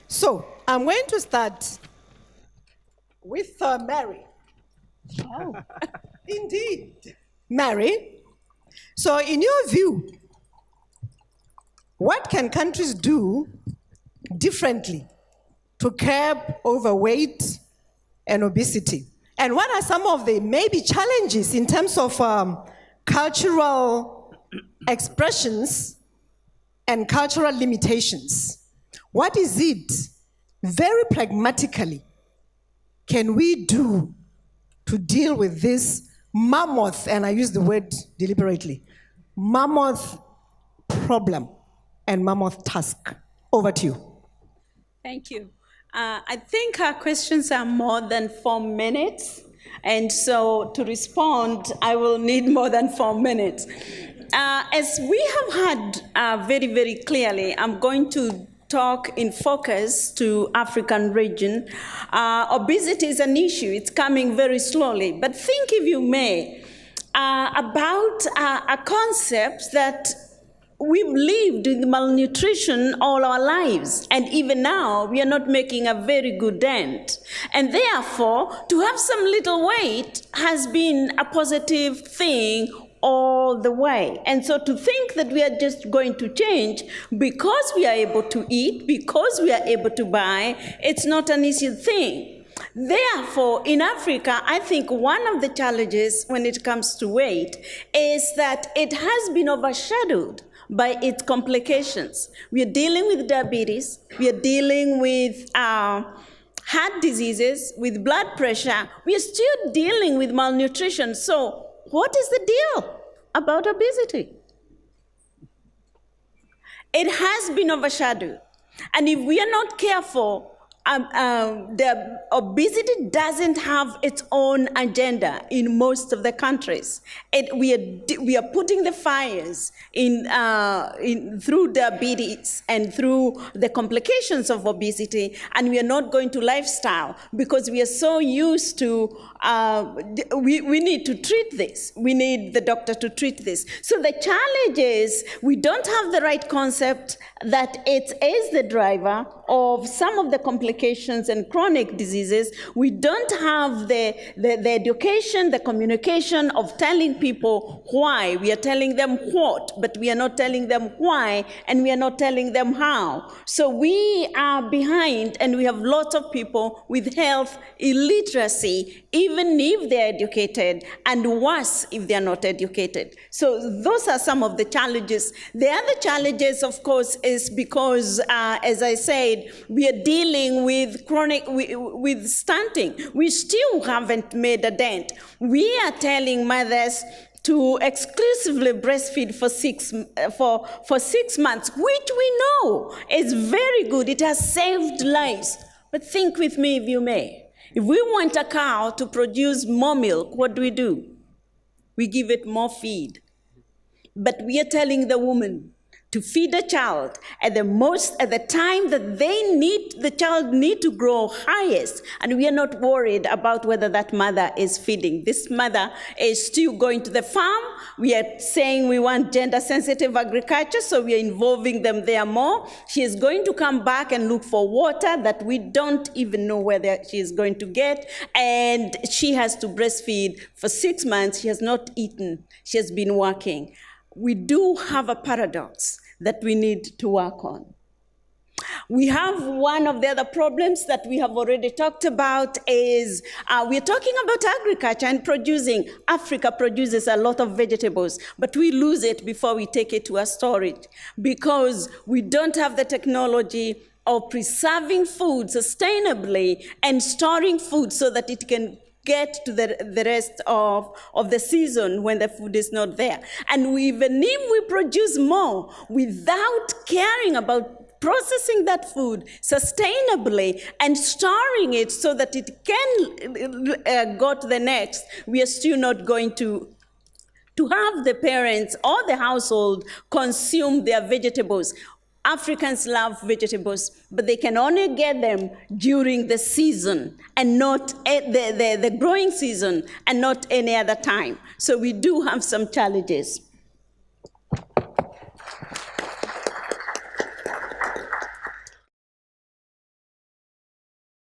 So I'm going to start with Mary. Oh. Indeed. Mary, so in your view, what can countries do differently to curb overweight and obesity? And what are some of the maybe challenges in terms of cultural expressions and cultural limitations? What is it, very pragmatically, can we do to deal with this mammoth, and I use the word deliberately, mammoth problem and mammoth task? Over to you. Thank you. I think our questions are more than 4 minutes, and so to respond, I will need more than 4 minutes. As we have had very, very clearly, I'm going to talk in focus to African region. Obesity is an issue. It's coming very slowly. But think, if you may, about a concept that we've lived with malnutrition all our lives, and even now we are not making a very good dent. And therefore, to have some little weight has been a positive thing all the way. And so to think that we are just going to change because we are able to eat, because we are able to buy, it's not an easy thing. Therefore, in Africa, I think one of the challenges when it comes to weight is that it has been overshadowed by its complications. We are dealing with diabetes, we are dealing with heart diseases, with blood pressure, we are still dealing with malnutrition. So what is the deal about obesity? It has been overshadowed. And if we are not careful, the obesity doesn't have its own agenda in most of the countries. We are putting the fires in through diabetes and through the complications of obesity, and we are not going to lifestyle because we are so used to, we need to treat this. We need the doctor to treat this. So the challenge is we don't have the right concept that it is the driver of some of the complications and chronic diseases. We don't have the education, the communication of telling people why. We are telling them what, but we are not telling them why, and we are not telling them how. So we are behind, and we have lots of people with health illiteracy, even if they're educated, and worse if they're not educated. So those are some of the challenges. The other challenges, of course, is because, as I said, we are dealing with chronic, with stunting. We still haven't made a dent. We are telling mothers to exclusively breastfeed for 6 months, which we know is very good. It has saved lives. But think with me, if you may. If we want a cow to produce more milk, what do? We give it more feed. But we are telling the woman to feed a child at the time that the child need to grow highest, and we are not worried about whether that mother is feeding. This mother is still going to the farm. We are saying we want gender-sensitive agriculture, so we are involving them there more. She is going to come back and look for water that we don't even know whether she is going to get, and she has to breastfeed for 6 months. She has not eaten. She has been working. We do have a paradox that we need to work on. We have one of the other problems that we have already talked about is we're talking about agriculture and producing. Africa produces a lot of vegetables, but we lose it before we take it to a storage because we don't have the technology of preserving food sustainably and storing food so that it can get to the rest of the season when the food is not there. And even if we produce more without caring about processing that food sustainably and storing it so that it can go to the next, we are still not going to have the parents or the household consume their vegetables. Africans love vegetables, but they can only get them during the season and not the growing season and not any other time. So we do have some challenges.